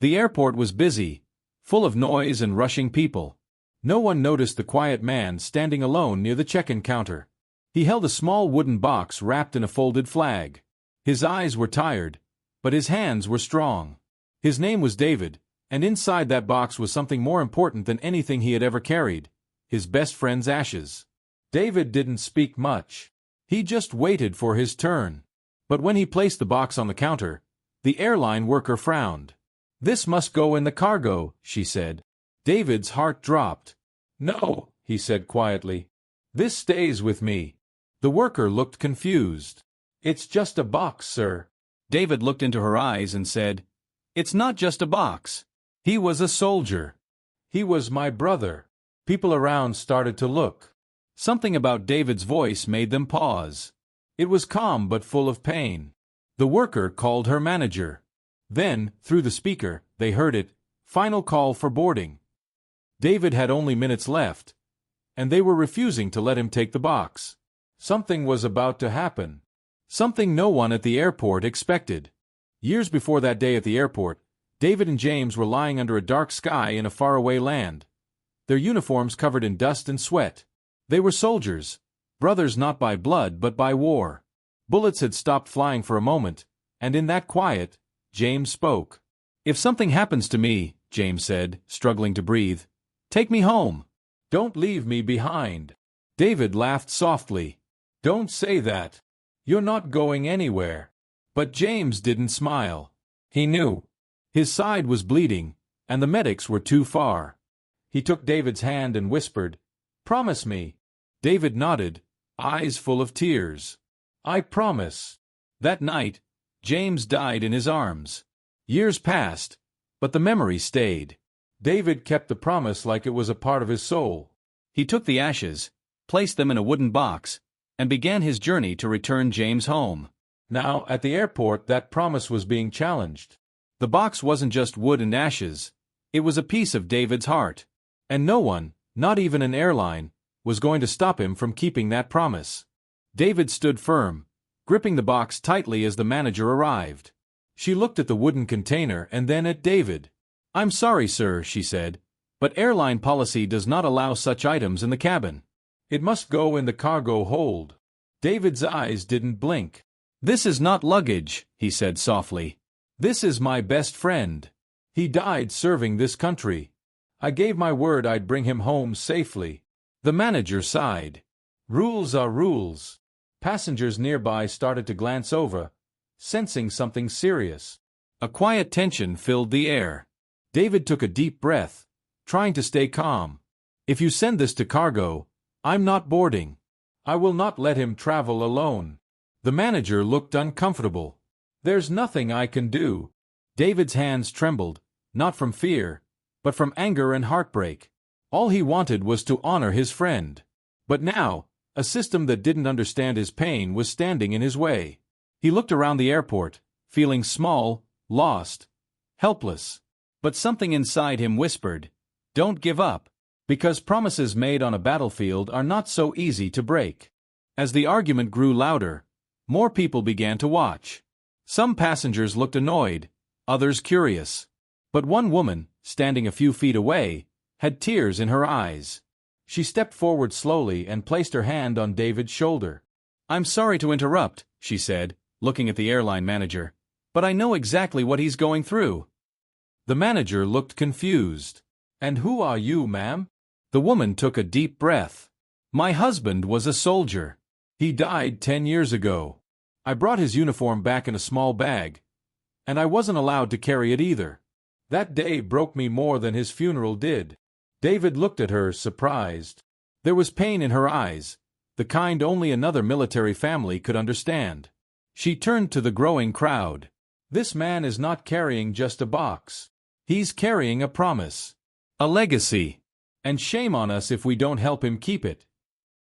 The airport was busy, full of noise and rushing people. No one noticed the quiet man standing alone near the check-in counter. He held a small wooden box wrapped in a folded flag. His eyes were tired, but his hands were strong. His name was David, and inside that box was something more important than anything he had ever carried: his best friend's ashes. David didn't speak much. He just waited for his turn. But when he placed the box on the counter, the airline worker frowned. "This must go in the cargo," she said. David's heart dropped. "No," he said quietly. "This stays with me." The worker looked confused. "It's just a box, sir." David looked into her eyes and said, "It's not just a box. He was a soldier. He was my brother." People around started to look. Something about David's voice made them pause. It was calm but full of pain. The worker called her manager. Then, through the speaker, they heard it: "Final call for boarding." David had only minutes left, and they were refusing to let him take the box. Something was about to happen. Something no one at the airport expected. Years before that day at the airport, David and James were lying under a dark sky in a faraway land, their uniforms covered in dust and sweat. They were soldiers, brothers not by blood but by war. Bullets had stopped flying for a moment, and in that quiet, James spoke. "If something happens to me," James said, struggling to breathe, "take me home. Don't leave me behind." David laughed softly. "Don't say that. You're not going anywhere." But James didn't smile. He knew. His side was bleeding, and the medics were too far. He took David's hand and whispered, "Promise me." David nodded, eyes full of tears. "I promise." That night, James died in his arms. Years passed, but the memory stayed. David kept the promise like it was a part of his soul. He took the ashes, placed them in a wooden box, and began his journey to return James home. Now, at the airport, that promise was being challenged. The box wasn't just wood and ashes, it was a piece of David's heart. And no one, not even an airline, was going to stop him from keeping that promise. David stood firm, gripping the box tightly as the manager arrived. She looked at the wooden container and then at David. "I'm sorry, sir," she said, "but airline policy does not allow such items in the cabin. It must go in the cargo hold." David's eyes didn't blink. "This is not luggage," he said softly. "This is my best friend. He died serving this country. I gave my word I'd bring him home safely." The manager sighed. "Rules are rules." Passengers nearby started to glance over, sensing something serious. A quiet tension filled the air. David took a deep breath, trying to stay calm. "If you send this to cargo, I'm not boarding. I will not let him travel alone." The manager looked uncomfortable. "There's nothing I can do." David's hands trembled, not from fear, but from anger and heartbreak. All he wanted was to honor his friend. But now, a system that didn't understand his pain was standing in his way. He looked around the airport, feeling small, lost, helpless. But something inside him whispered, "Don't give up," because promises made on a battlefield are not so easy to break. As the argument grew louder, more people began to watch. Some passengers looked annoyed, others curious. But one woman, standing a few feet away, had tears in her eyes. She stepped forward slowly and placed her hand on David's shoulder. "I'm sorry to interrupt," she said, looking at the airline manager, "but I know exactly what he's going through." The manager looked confused. "And who are you, ma'am?" The woman took a deep breath. "My husband was a soldier. He died 10 years ago. I brought his uniform back in a small bag, and I wasn't allowed to carry it either. That day broke me more than his funeral did." David looked at her, surprised. There was pain in her eyes, the kind only another military family could understand. She turned to the growing crowd. "This man is not carrying just a box. He's carrying a promise. A legacy. And shame on us if we don't help him keep it."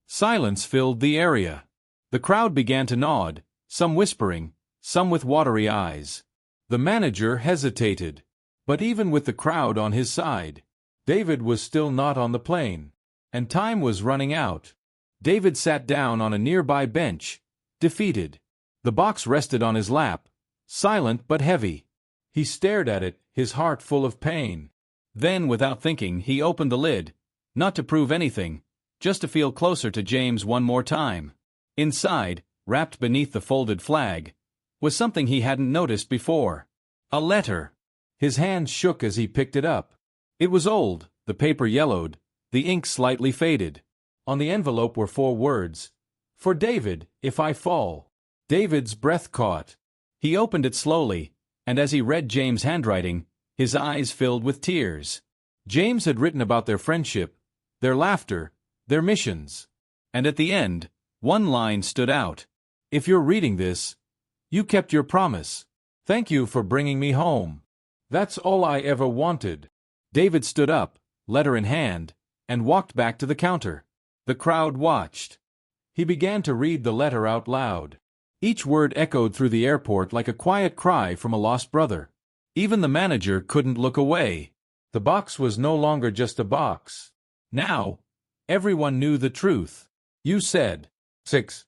Silence filled the area. The crowd began to nod, some whispering, some with watery eyes. The manager hesitated. But even with the crowd on his side, David was still not on the plane, and time was running out. David sat down on a nearby bench, defeated. The box rested on his lap, silent but heavy. He stared at it, his heart full of pain. Then, without thinking, he opened the lid, not to prove anything, just to feel closer to James one more time. Inside, wrapped beneath the folded flag, was something he hadn't noticed before. A letter. His hand shook as he picked it up. It was old, the paper yellowed, the ink slightly faded. On the envelope were 4 words. "For David, if I fall." David's breath caught. He opened it slowly, and as he read James' handwriting, his eyes filled with tears. James had written about their friendship, their laughter, their missions. And at the end, one line stood out. "If you're reading this, you kept your promise. Thank you for bringing me home. That's all I ever wanted." David stood up, letter in hand, and walked back to the counter. The crowd watched. He began to read the letter out loud. Each word echoed through the airport like a quiet cry from a lost brother. Even the manager couldn't look away. The box was no longer just a box. Now, everyone knew the truth. "You said 6.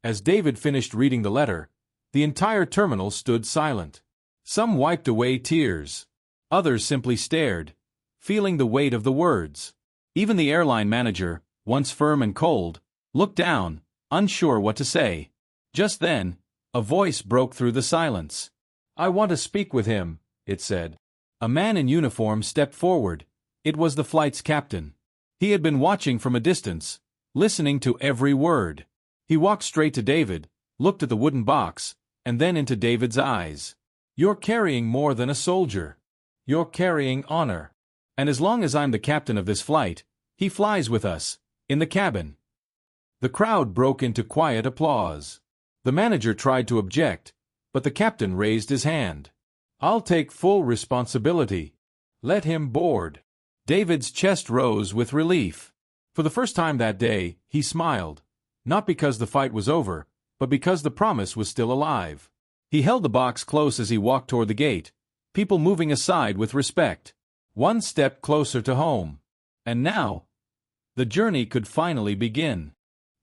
As David finished reading the letter, the entire terminal stood silent. Some wiped away tears. Others simply stared, feeling the weight of the words. Even the airline manager, once firm and cold, looked down, unsure what to say. Just then, a voice broke through the silence. "I want to speak with him," it said. A man in uniform stepped forward. It was the flight's captain. He had been watching from a distance, listening to every word. He walked straight to David, looked at the wooden box, and then into David's eyes. "You're carrying more than a soldier. You're carrying honor. And as long as I'm the captain of this flight, he flies with us, in the cabin." The crowd broke into quiet applause. The manager tried to object, but the captain raised his hand. "I'll take full responsibility. Let him board." David's chest rose with relief. For the first time that day, he smiled, not because the fight was over, but because the promise was still alive. He held the box close as he walked toward the gate, people moving aside with respect. One step closer to home. And now, the journey could finally begin.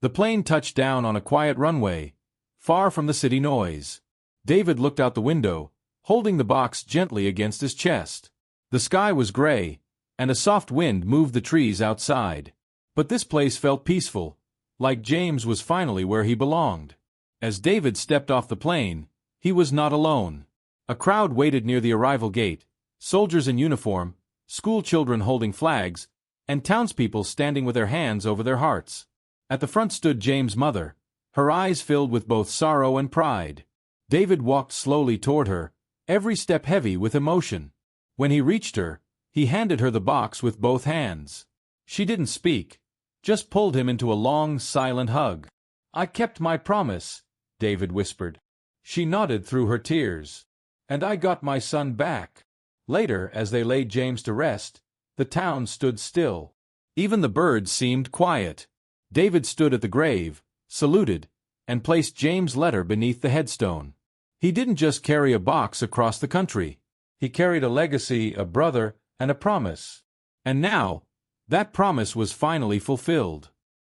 The plane touched down on a quiet runway, far from the city noise. David looked out the window, holding the box gently against his chest. The sky was gray, and a soft wind moved the trees outside. But this place felt peaceful, like James was finally where he belonged. As David stepped off the plane, he was not alone. A crowd waited near the arrival gate, soldiers in uniform, school children holding flags, and townspeople standing with their hands over their hearts. At the front stood James' mother, her eyes filled with both sorrow and pride. David walked slowly toward her, every step heavy with emotion. When he reached her, he handed her the box with both hands. She didn't speak, just pulled him into a long, silent hug. "I kept my promise," David whispered. She nodded through her tears. "And I got my son back." Later, as they laid James to rest, the town stood still. Even the birds seemed quiet. David stood at the grave, saluted, and placed James' letter beneath the headstone. He didn't just carry a box across the country. He carried a legacy, a brother, and a promise. And now, that promise was finally fulfilled.